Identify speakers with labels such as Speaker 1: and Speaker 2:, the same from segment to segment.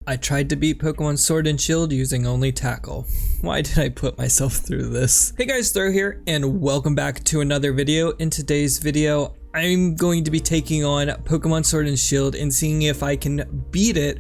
Speaker 1: I tried to beat Pokemon Sword and Shield using only Tackle. Why did I put myself through this? Hey guys, Throw here, and welcome back to another video. In today's video, I'm going to be taking on Pokemon Sword and Shield and seeing if I can beat it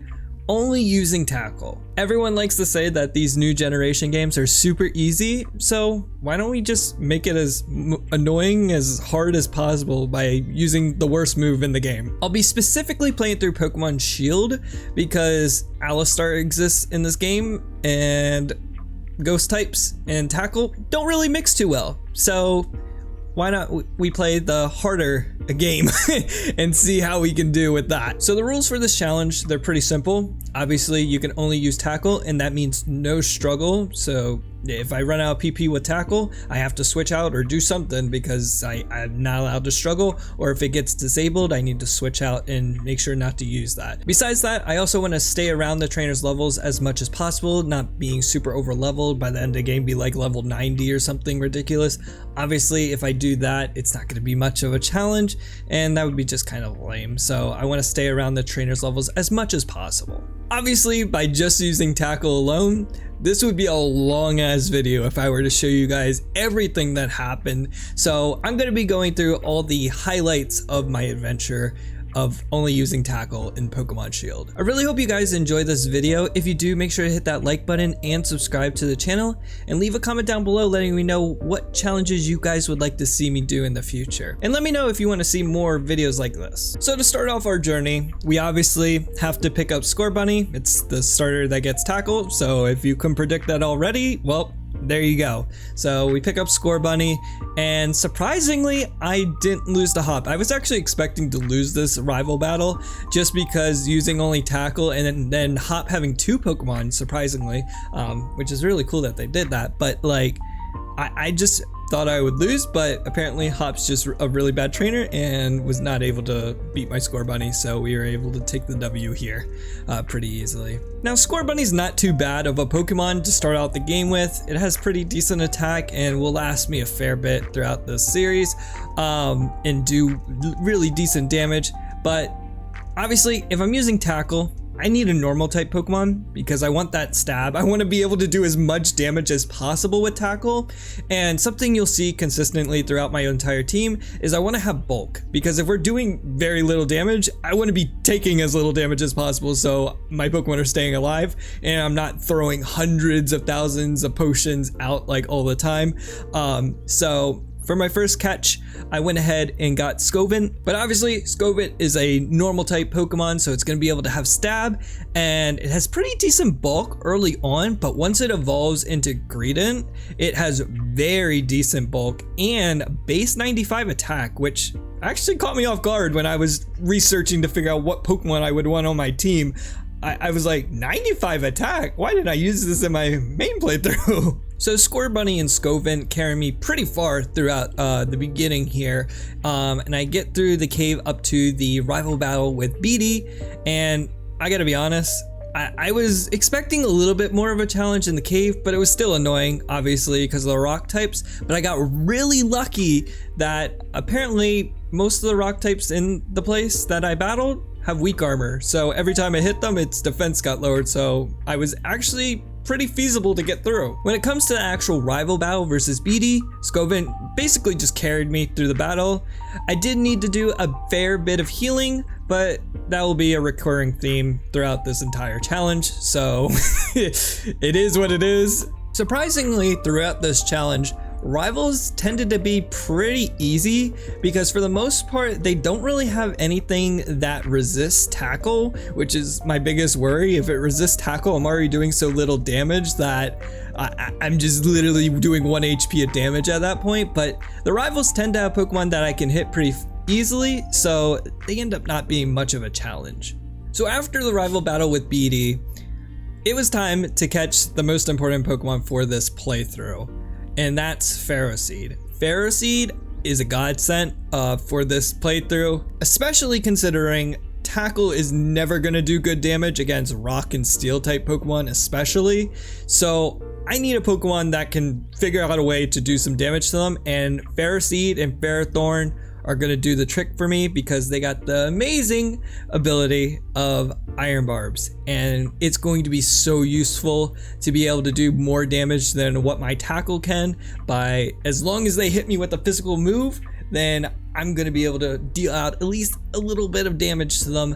Speaker 1: only using Tackle. Everyone likes to say that these new generation games are super easy, so why don't we just make it as annoying, as hard as possible by using the worst move in the game. I'll be specifically playing through Pokemon Shield because Alistar exists in this game and Ghost types and Tackle don't really mix too well. So why not we play the harder game and see how we can do with that. So the rules for this challenge, they're pretty simple. Obviously you can only use Tackle, and that means no struggle. So if I run out of PP with Tackle, I have to switch out or do something because I'm not allowed to struggle, or if it gets disabled, I need to switch out and make sure not to use that. Besides that, I also want to stay around the trainer's levels as much as possible, not being super over leveled. By the end of the game, be like level 90 or something ridiculous. Obviously, if I do that, it's not going to be much of a challenge, and that would be just kind of lame. So I want to stay around the trainer's levels as much as possible. Obviously, by just using Tackle alone, this would be a long ass video if I were to show you guys everything that happened. So I'm going to be going through all the highlights of my adventure of only using Tackle in Pokemon Shield. I really hope you guys enjoy this video. If you do, make sure to hit that like button and subscribe to the channel, and leave a comment down below letting me know what challenges you guys would like to see me do in the future. And let me know if you want to see more videos like this. So to start off our journey, we obviously have to pick up Scorbunny. It's the starter that gets Tackle, so if you can predict that already, well, there you go. So we pick up Scorbunny, and surprisingly, I didn't lose the Hop. I was actually expecting to lose this rival battle just because using only Tackle and then Hop having two Pokemon, surprisingly, which is really cool that they did that. But like, I just thought I would lose, but apparently Hop's just a really bad trainer and was not able to beat my Scorbunny, so we were able to take the W here pretty easily. Now Scorbunny's not too bad of a Pokemon to start out the game with. It has pretty decent attack and will last me a fair bit throughout this series and do really decent damage, but obviously if I'm using Tackle, I need a normal type Pokemon because I want that stab. I want to be able to do as much damage as possible with Tackle, and something you'll see consistently throughout my entire team is I want to have bulk, because if we're doing very little damage, I want to be taking as little damage as possible so my Pokemon are staying alive and I'm not throwing hundreds of thousands of potions out like all the time. So for my first catch, I went ahead and got Skwovet, but obviously Skwovet is a normal type Pokemon, so it's going to be able to have stab, and it has pretty decent bulk early on, but once it evolves into Greedent, it has very decent bulk and base 95 attack, which actually caught me off guard when I was researching to figure out what Pokemon I would want on my team. I was like, 95 attack? Why did I use this in my main playthrough? So Scorbunny and Skwovet carry me pretty far throughout the beginning here, and I get through the cave up to the rival battle with Beatty, and I gotta be honest, I was expecting a little bit more of a challenge in the cave, but it was still annoying, obviously, because of the rock types, but I got really lucky that apparently most of the rock types in the place that I battled have weak armor, so every time I hit them, its defense got lowered, so I was actually pretty feasible to get through. When it comes to the actual rival battle versus Beatty, Skwovet basically just carried me through the battle. I did need to do a fair bit of healing, but that will be a recurring theme throughout this entire challenge, so it is what it is. Surprisingly, throughout this challenge, rivals tended to be pretty easy because for the most part they don't really have anything that resists Tackle, which is my biggest worry. If it resists Tackle, I'm already doing so little damage that I'm just literally doing 1 HP of damage at that point. But the rivals tend to have Pokemon that I can hit pretty easily, so they end up not being much of a challenge. So after the rival battle with Beatty, it was time to catch the most important Pokemon for this playthrough, and that's Ferroseed. Ferroseed is a godsend for this playthrough, especially considering Tackle is never going to do good damage against rock and steel type Pokemon especially. So I need a Pokemon that can figure out a way to do some damage to them, and Ferroseed and Ferrothorn are going to do the trick for me because they got the amazing ability of Iron Barbs, and it's going to be so useful to be able to do more damage than what my tackle can. By as long as they hit me with a physical move, then I'm going to be able to deal out at least a little bit of damage to them,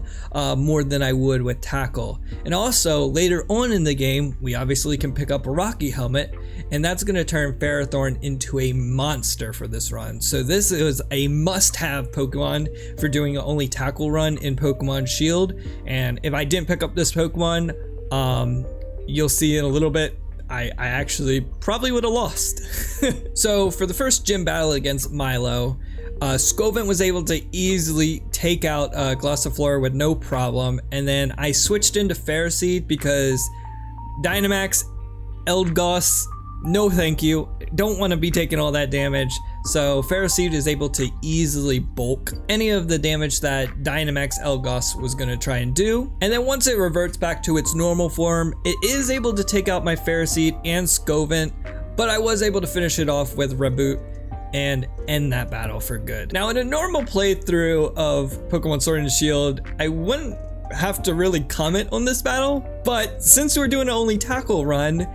Speaker 1: more than I would with tackle. And also later on in the game, we obviously can pick up a Rocky Helmet, and that's going to turn Ferrothorn into a monster for this run. So this is a must-have Pokemon for doing an only tackle run in Pokemon Shield. And if I didn't pick up this Pokemon, you'll see in a little bit, I actually probably would have lost. So for the first gym battle against Milo, Scovent was able to easily take out Glossiflora with no problem, and then I switched into Ferroseed because Dynamax, Eldegoss, no thank you, don't want to be taking all that damage. So Ferroseed is able to easily bulk any of the damage that Dynamax Eldegoss was going to try and do. And then once it reverts back to its normal form, it is able to take out my Ferroseed and Scovent, but I was able to finish it off with Reboot and end that battle for good. Now in a normal playthrough of Pokemon Sword and Shield, I wouldn't have to really comment on this battle, but since we're doing an only tackle run,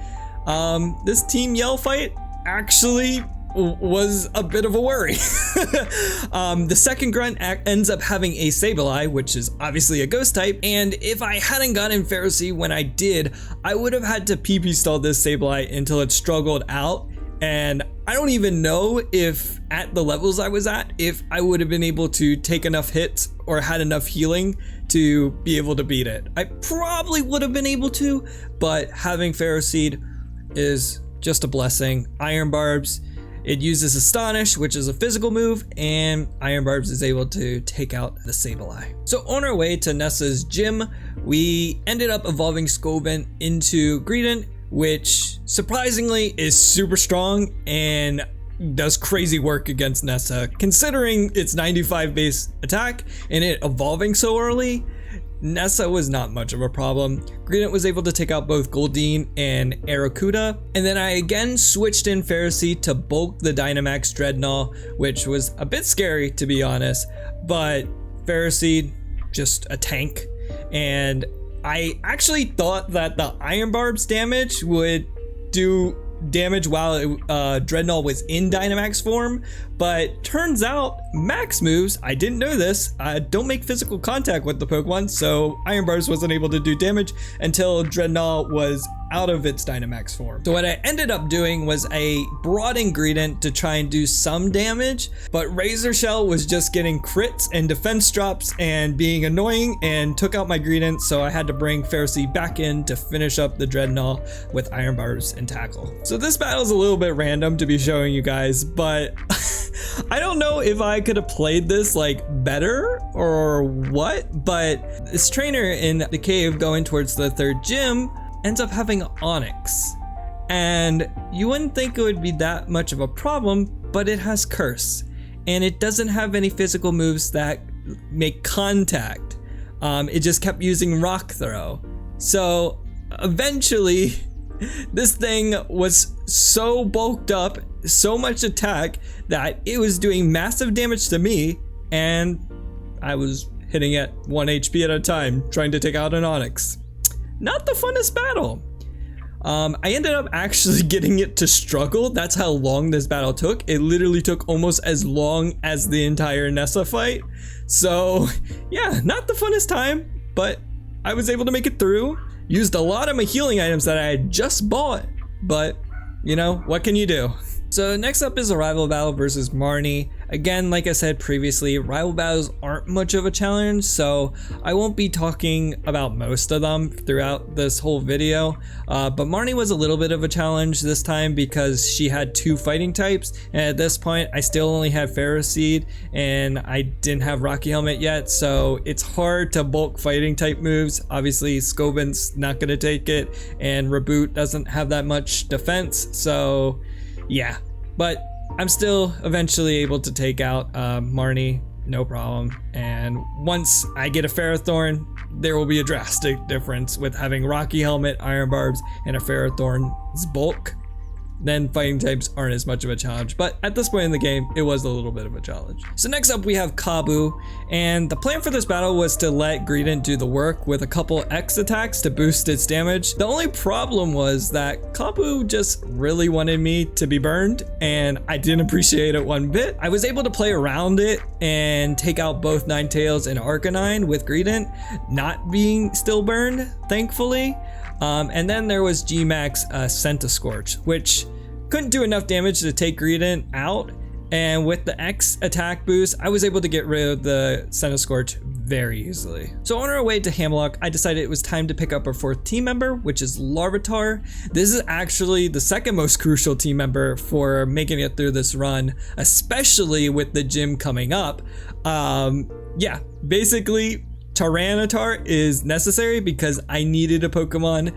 Speaker 1: this Team Yell fight actually was a bit of a worry. The second grunt ends up having a Sableye, which is obviously a ghost type, and if I hadn't gotten Ferroseed when I did, I would have had to PP stall this Sableye until it struggled out. And I don't even know if at the levels I was at, if I would have been able to take enough hits or had enough healing to be able to beat it. I probably would have been able to, but having Ferroseed is just a blessing. Iron Barbs, it uses Astonish, which is a physical move, and Iron Barbs is able to take out the Sableye. So on our way to Nessa's gym, we ended up evolving Scovent into Greedent, which surprisingly is super strong and does crazy work against Nessa. Considering its 95 base attack and it evolving so early, Nessa was not much of a problem. Greedent was able to take out both Goldeen and Arrokuda, and then I again switched in Ferroseed to bulk the Dynamax Dreadnought, which was a bit scary to be honest, but Ferroseed, just a tank. And I actually thought that the Iron Barbs damage would do damage while Dreadnought was in Dynamax form, but turns out max moves, I didn't know this, don't make physical contact with the Pokemon, so Iron Barbs wasn't able to do damage until Dreadnought was out of its Dynamax form. So what I ended up doing was a broad ingredient to try and do some damage, but Razor Shell was just getting crits and defense drops and being annoying and took out my ingredient, so I had to bring Ferroseed back in to finish up the Dreadnought with Iron Barbs and Tackle. So this battle is a little bit random to be showing you guys, but I don't know if I could have played this like better or what, but this trainer in the cave going towards the third gym ends up having Onyx, and you wouldn't think it would be that much of a problem, but it has Curse, and it doesn't have any physical moves that make contact. It just kept using Rock Throw. So eventually this thing was so bulked up, so much attack, that it was doing massive damage to me, and I was hitting at 1 HP at a time trying to take out an Onyx. Not the funnest battle. I ended up actually getting it to struggle. That's how long this battle took. It literally took almost as long as the entire Nessa fight. So yeah, not the funnest time, but I was able to make it through. Used a lot of my healing items that I had just bought, but you know, what can you do? So next up is a rival battle versus Marnie. Again, like I said previously, rival battles aren't much of a challenge, so I won't be talking about most of them throughout this whole video. But Marnie was a little bit of a challenge this time because she had 2 fighting types, and at this point I still only had Ferroseed and I didn't have Rocky Helmet yet, so it's hard to bulk fighting type moves. Obviously Scovent's not gonna take it, and Reboot doesn't have that much defense, so yeah. But I'm still eventually able to take out Marnie, no problem. And once I get a Ferrothorn, there will be a drastic difference with having Rocky Helmet, Iron Barbs, and a Ferrothorn's bulk. then fighting types aren't as much of a challenge. But at this point in the game, it was a little bit of a challenge. So next up we have Kabu, and the plan for this battle was to let Greedent do the work with a couple X attacks to boost its damage. The only problem was that Kabu just really wanted me to be burned, and I didn't appreciate it one bit. I was able to play around it and take out both Ninetales and Arcanine with Greedent not being still burned, thankfully. And then there was Gmax Centiskorch, which couldn't do enough damage to take Greedent out. And with the X attack boost, I was able to get rid of the Centiskorch very easily. So on our way to Hamlock, I decided it was time to pick up our 4th team member, which is Larvitar. This is actually the second most crucial team member for making it through this run, especially with the gym coming up. Yeah, basically, Tyranitar is necessary because I needed a Pokemon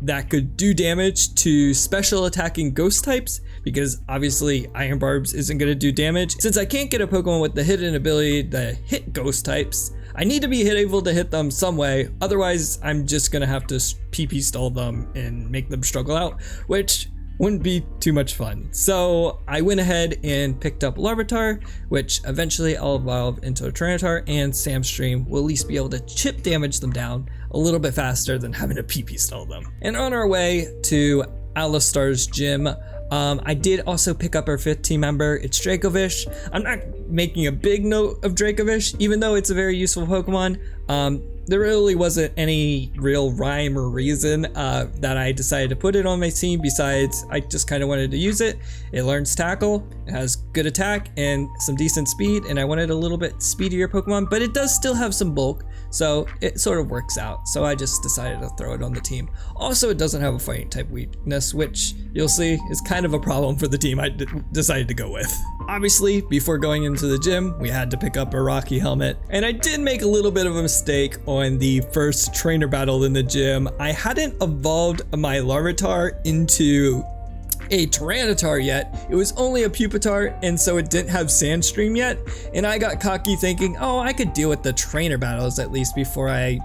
Speaker 1: that could do damage to special attacking ghost types, because obviously Iron Barbs isn't going to do damage. Since I can't get a Pokemon with the hidden ability to hit ghost types, I need to be able to hit them some way, otherwise I'm just going to have to PP stall them and make them struggle out, which wouldn't be too much fun. So I went ahead and picked up Larvitar, which eventually I'll evolve into a Tyranitar, and Sandstream will at least be able to chip damage them down a little bit faster than having to PP stall them. And on our way to Alistar's gym, I did also pick up our 5th team member. It's Dracovish. I'm not making a big note of Dracovish, even though it's a very useful Pokemon. There really wasn't any real rhyme or reason that I decided to put it on my team, besides I just kind of wanted to use it. It learns Tackle, it has good attack and some decent speed, and I wanted a little bit speedier Pokemon, but it does still have some bulk, so it sort of works out. So I just decided to throw it on the team. Also, it doesn't have a fighting type weakness, which you'll see is kind of a problem for the team I decided to go with. Obviously, before going into the gym, we had to pick up a Rocky helmet, and I did make a little bit of a mistake on the first trainer battle in the gym. I hadn't evolved my Larvitar into a Tyranitar yet. It was only a Pupitar, and so it didn't have Sandstream yet, and I got cocky thinking, oh, I could deal with the trainer battles at least before I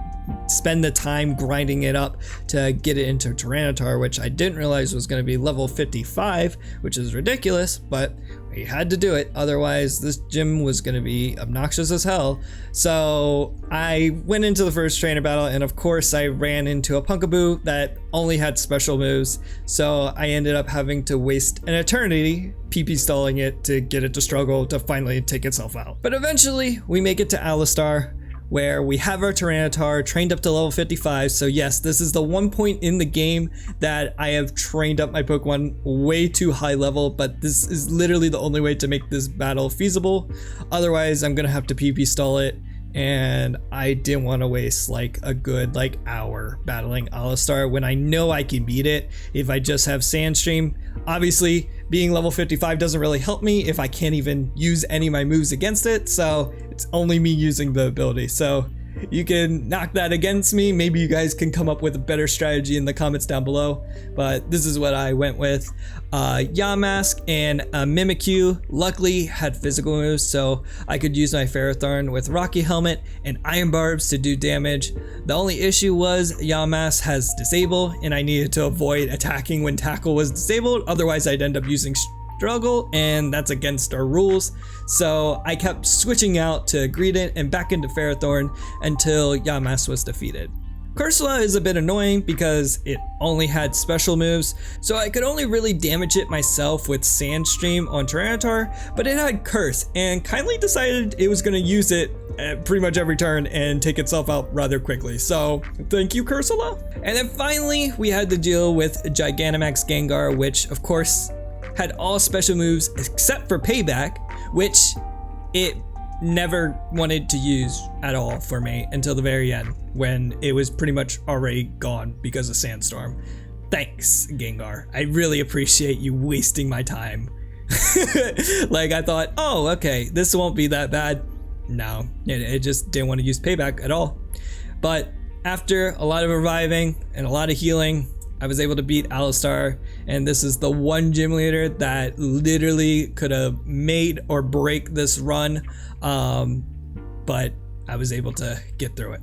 Speaker 1: spend the time grinding it up to get it into Tyranitar, which I didn't realize was going to be level 55, which is ridiculous, but we had to do it, otherwise this gym was going to be obnoxious as hell. So I went into the first trainer battle, and of course I ran into a Pumpkaboo that only had special moves, so I ended up having to waste an eternity PP stalling it to get it to struggle to finally take itself out. But eventually we make it to Alistar, where we have our Tyranitar trained up to level 55. So yes, this is the one point in the game that I have trained up my Pokemon way too high level, but this is literally the only way to make this battle feasible. Otherwise, I'm gonna have to PP stall it, and I didn't want to waste like a good hour battling Alistar when I know I can beat it if I just have Sandstream. Obviously, being level 55 doesn't really help me if I can't even use any of my moves against it, so it's only me using the ability. So you can knock that against me. Maybe you guys can come up with a better strategy in the comments down below, but this is what I went with. Yamask and Mimikyu luckily had physical moves, so I could use my Ferrothorn with Rocky Helmet and Iron Barbs to do damage. The only issue was Yamask has Disable, and I needed to avoid attacking when Tackle was disabled, otherwise I'd end up using Struggle, and that's against our rules. So I kept switching out to Greedent and back into Ferrothorn until Yamask was defeated. Corsola is a bit annoying because it only had special moves, so I could only really damage it myself with Sandstream on Tyranitar, but it had Curse and kindly decided it was going to use it at pretty much every turn and take itself out rather quickly. So thank you, Corsola. And then finally we had to deal with Gigantamax Gengar, which of course had all special moves except for Payback, which it never wanted to use at all for me until the very end, when it was pretty much already gone because of Sandstorm. Thanks, Gengar. I really appreciate you wasting my time. I thought, oh, okay, this won't be that bad. No, it just didn't want to use Payback at all. But after a lot of reviving and a lot of healing, I was able to beat Alistar, and this is the one gym leader that literally could have made or break this run, but I was able to get through it.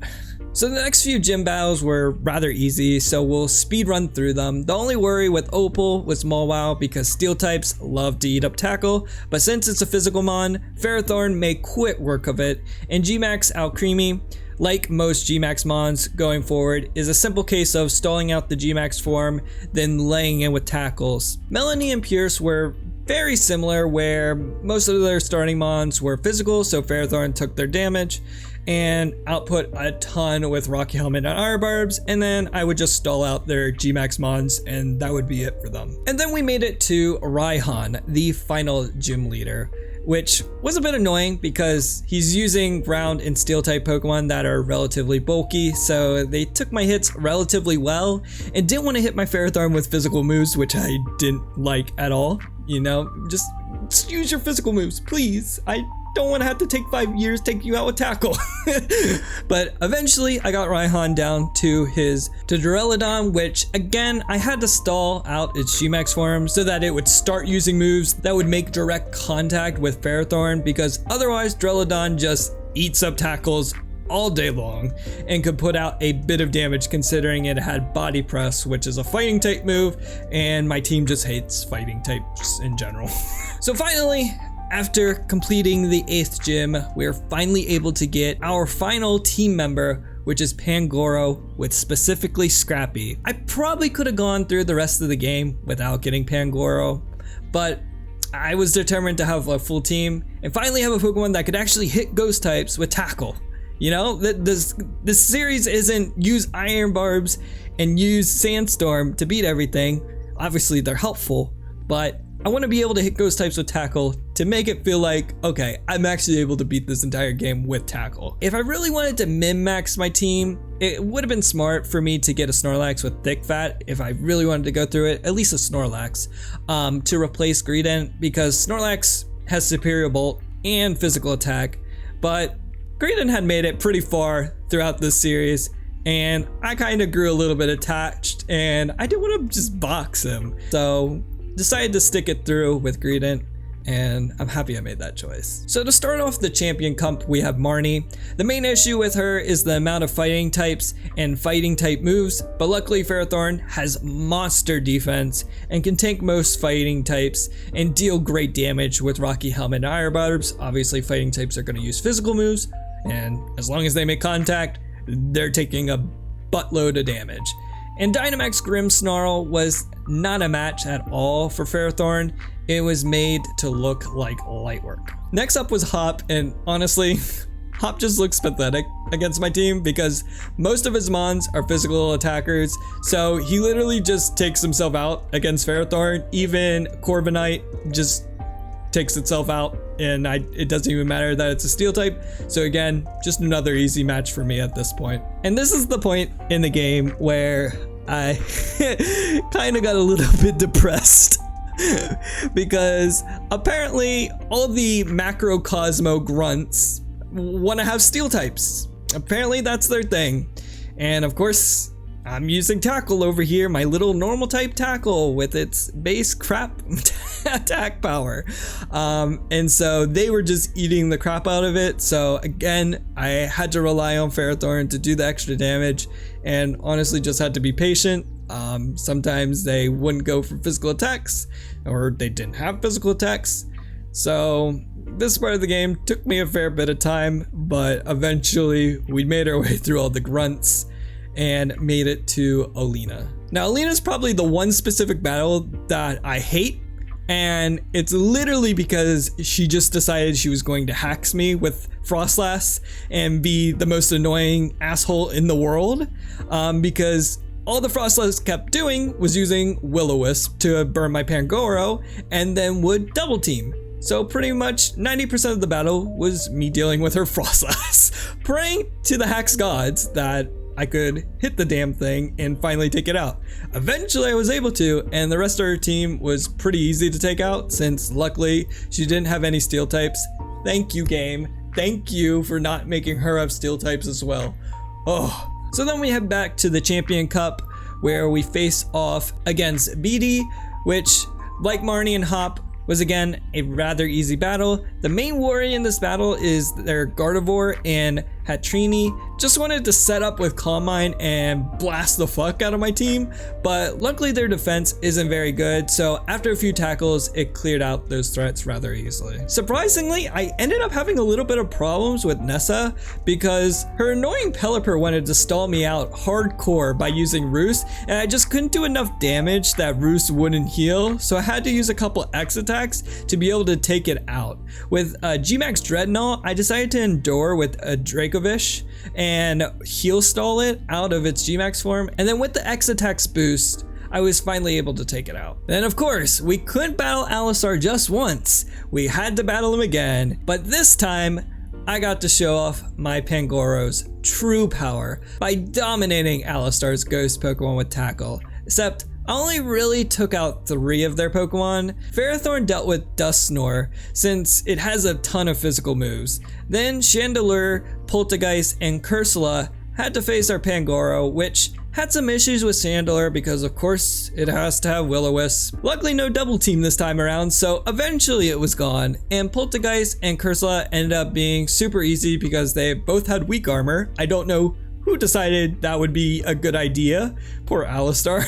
Speaker 1: So the next few gym battles were rather easy, so we'll speed run through them. The only worry with Opal was Mawile because steel types love to eat up tackle, but since it's a physical mon, Ferrothorn may quit work of it, and G-Max Alcremie, like most G-Max mons going forward, is a simple case of stalling out the G-Max form, then laying in with tackles. Melanie and Pierce were very similar, where most of their starting mons were physical, so Ferrothorn took their damage and output a ton with Rocky Helmet and Iron Barbs, and then I would just stall out their G-Max mons and that would be it for them. And then we made it to Raihan, the final gym leader, which was a bit annoying because he's using ground and steel type Pokemon that are relatively bulky, so they took my hits relatively well and didn't want to hit my Ferrothorn with physical moves, which I didn't like at all. You know, just use your physical moves, please. I don't want to have to take 5 years take you out with tackle. But eventually I got Raihan down to his Duraludon, which again I had to stall out its G-Max form so that it would start using moves that would make direct contact with Ferrothorn, because otherwise Duraludon just eats up tackles all day long and could put out a bit of damage considering it had Body Press, which is a fighting type move, and my team just hates fighting types in general. So finally, after completing the 8th gym, we're finally able to get our final team member, which is Pangoro, with specifically Scrappy. I probably could have gone through the rest of the game without getting Pangoro, but I was determined to have a full team and finally have a Pokemon that could actually hit ghost types with tackle. You know, this series isn't use Iron Barbs and use Sandstorm to beat everything. Obviously they're helpful, but I want to be able to hit ghost types with tackle to make it feel like, okay, I'm actually able to beat this entire game with tackle. If I really wanted to min-max my team, it would have been smart for me to get a Snorlax with Thick Fat if I really wanted to go through it, at least a Snorlax, to replace Greedent, because Snorlax has Superior Bolt and physical attack, but Greedent had made it pretty far throughout this series, and I kind of grew a little bit attached, and I didn't want to just box him. So decided to stick it through with Greedent, and I'm happy I made that choice. So to start off the Champion Cup, we have Marnie. The main issue with her is the amount of fighting types and fighting type moves, but luckily Ferrothorn has monster defense and can tank most fighting types and deal great damage with Rocky Helmet and Iron Barbs. Obviously fighting types are going to use physical moves, and as long as they make contact, they're taking a buttload of damage. And Dynamax Grimmsnarl was not a match at all for Ferrothorn. It was made to look like light work. Next up was Hop, and honestly, Hop just looks pathetic against my team because most of his mons are physical attackers, so he literally just takes himself out against Ferrothorn. Even Corviknight just takes itself out, and it doesn't even matter that it's a steel type. So again, just another easy match for me at this point. And this is the point in the game where I kind of got a little bit depressed because apparently all of the Macrocosmo grunts want to have steel types. Apparently that's their thing. And of course, I'm using tackle over here, my little normal type tackle with its base crap attack power. And so they were just eating the crap out of it. So again, I had to rely on Ferrothorn to do the extra damage, and honestly just had to be patient. Sometimes they wouldn't go for physical attacks, or they didn't have physical attacks. So this part of the game took me a fair bit of time, but eventually we made our way through all the grunts and made it to Alina. Now Alina's probably the one specific battle that I hate, and it's literally because she just decided she was going to hax me with Frostlass and be the most annoying asshole in the world, because all the Frostlass kept doing was using Will-O-Wisp to burn my Pangoro and then would double team. So pretty much 90% of the battle was me dealing with her Frostlass, praying to the Hax gods that I could hit the damn thing and finally take it out. Eventually I was able to, and the rest of her team was pretty easy to take out since luckily she didn't have any steel types. Thank you, game. Thank you for not making her have steel types as well. Oh. So then we head back to the Champion Cup where we face off against BD, which, like Marnie and Hop, was again a rather easy battle. The main worry in this battle is their Gardevoir and Hatrini. Just wanted to set up with Calm Mind and blast the fuck out of my team, but luckily their defense isn't very good, so after a few tackles it cleared out those threats rather easily. Surprisingly, I ended up having a little bit of problems with Nessa because her annoying Pelipper wanted to stall me out hardcore by using Roost, and I just couldn't do enough damage that Roost wouldn't heal, so I had to use a couple X attacks to be able to take it out. With G-Max Dreadnought, I decided to endure with a Dracovish and heal stall it out of its G-Max form, and then with the X attacks boost, I was finally able to take it out. Then of course, we couldn't battle Alistar just once, we had to battle him again, but this time, I got to show off my Pangoro's true power by dominating Alistar's ghost Pokemon with Tackle, except I only really took out 3 of their Pokemon. Ferrothorn dealt with Dusknoir since it has a ton of physical moves. Then Chandelure, Poltergeist, and Cursula had to face our Pangoro, which had some issues with Chandelure because of course it has to have Will-O-Wisp. Luckily no double team this time around, so eventually it was gone, and Poltergeist and Cursula ended up being super easy because they both had weak armor. I don't know who decided that would be a good idea. Poor Alistar.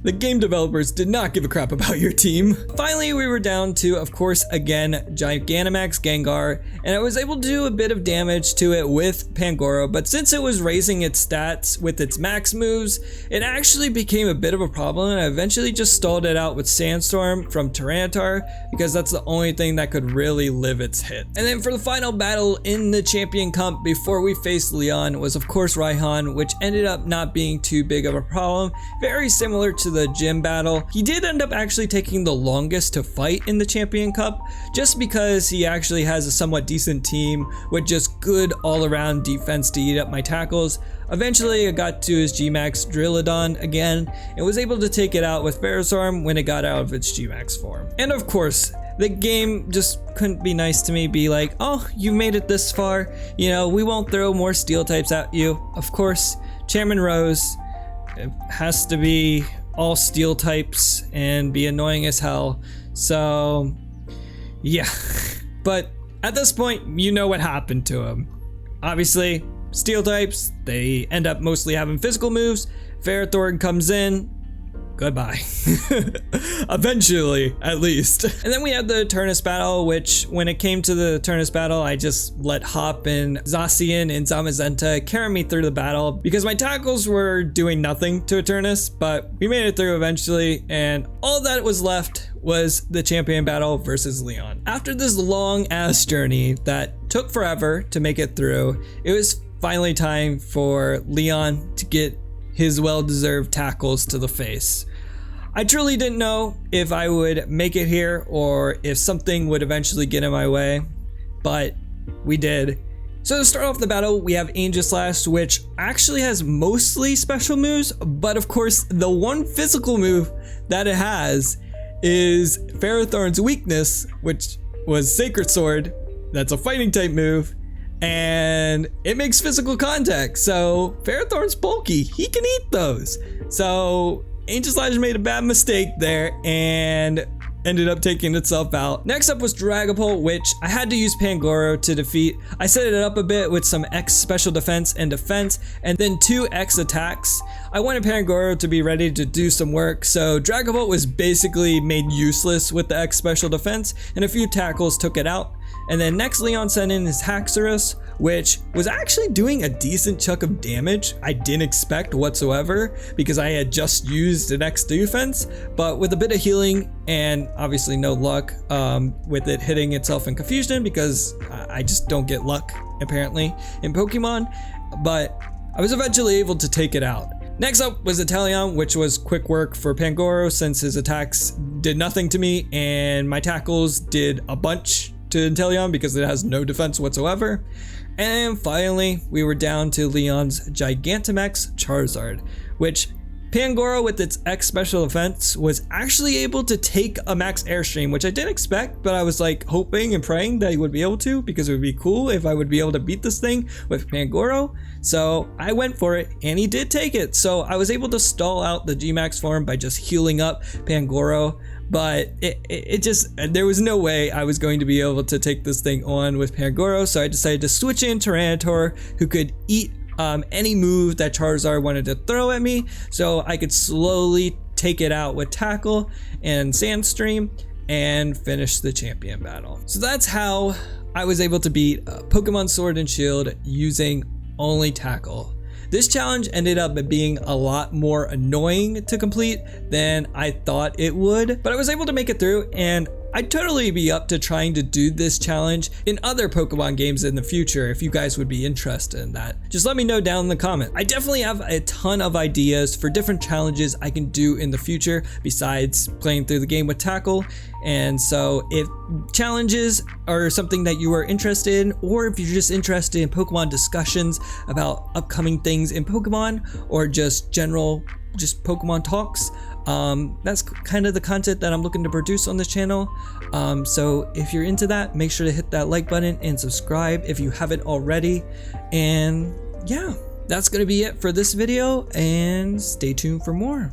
Speaker 1: The game developers did not give a crap about your team. Finally, we were down to, of course, again, Gigantamax Gengar, and I was able to do a bit of damage to it with Pangoro, but since it was raising its stats with its max moves, it actually became a bit of a problem, and I eventually just stalled it out with Sandstorm from Tyranitar, because that's the only thing that could really live its hit. And then for the final battle in the Champion Cup before we faced Leon was, of course, Raihan, which ended up not being too big of a problem. Very similar to the gym battle. He did end up actually taking the longest to fight in the Champion Cup, just because he actually has a somewhat decent team with just good all-around defense to eat up my tackles. Eventually, I got to his G-Max Drillodon again, and was able to take it out with Ferrothorn when it got out of its G-Max form. And of course, the game just couldn't be nice to me, be like, oh, you made it this far, you know, we won't throw more steel types at you. Of course, Chairman Rose, it has to be all steel types and be annoying as hell, so yeah. But at this point, you know what happened to him. Obviously, steel types, they end up mostly having physical moves. Ferrothorn comes in, goodbye. Eventually, at least. And then we had the Turnus battle, which when it came to the Turnus battle, I just let Hop and Zacian and Zamazenta carry me through the battle because my tackles were doing nothing to a Turnus, but we made it through eventually, and all that was left was the champion battle versus Leon. After this long ass journey that took forever to make it through, it was finally time for Leon to get his well-deserved tackles to the face. I truly didn't know if I would make it here or if something would eventually get in my way, but we did. So to start off the battle, we have Aegislash, which actually has mostly special moves, but of course the one physical move that it has is Ferrothorn's weakness, which was Sacred Sword. That's a fighting type move, and it makes physical contact, so Ferrothorn's bulky, he can eat those. So Aegislash made a bad mistake there and ended up taking itself out. Next up was Dragapult, which I had to use Pangoro to defeat. I set it up a bit with some X special defense and then 2 X attacks. I wanted Pangoro to be ready to do some work, so Dragapult was basically made useless with the X special defense, and a few tackles took it out. And then next Leon sent in his Haxorus, which was actually doing a decent chunk of damage. I didn't expect whatsoever because I had just used an X defense, but with a bit of healing and obviously no luck with it hitting itself in confusion because I just don't get luck apparently in Pokemon, but I was eventually able to take it out. Next up was Inteleon, which was quick work for Pangoro since his attacks did nothing to me and my tackles did a bunch to Inteleon because it has no defense whatsoever. And finally, we were down to Leon's Gigantamax Charizard, which Pangoro with its X special defense was actually able to take a max airstream, which I didn't expect, but I was like hoping and praying that he would be able to, because it would be cool if I would be able to beat this thing with Pangoro. So I went for it and he did take it. So I was able to stall out the G-Max form by just healing up Pangoro. But it just, there was no way I was going to be able to take this thing on with Pangoro, so I decided to switch in Tyranitar, who could eat any move that Charizard wanted to throw at me, so I could slowly take it out with Tackle and Sandstream and finish the champion battle. So that's how I was able to beat Pokemon Sword and Shield using only Tackle. This challenge ended up being a lot more annoying to complete than I thought it would, but I was able to make it through, and I'd totally be up to trying to do this challenge in other Pokemon games in the future if you guys would be interested in that. Just let me know down in the comment. I definitely have a ton of ideas for different challenges I can do in the future besides playing through the game with Tackle. And so if challenges are something that you are interested in, or if you're just interested in Pokemon discussions about upcoming things in Pokemon, or just general Pokemon talks, that's kind of the content that I'm looking to produce on this channel. So if you're into that, make sure to hit that like button and subscribe if you haven't already. And yeah, that's gonna be it for this video, and stay tuned for more.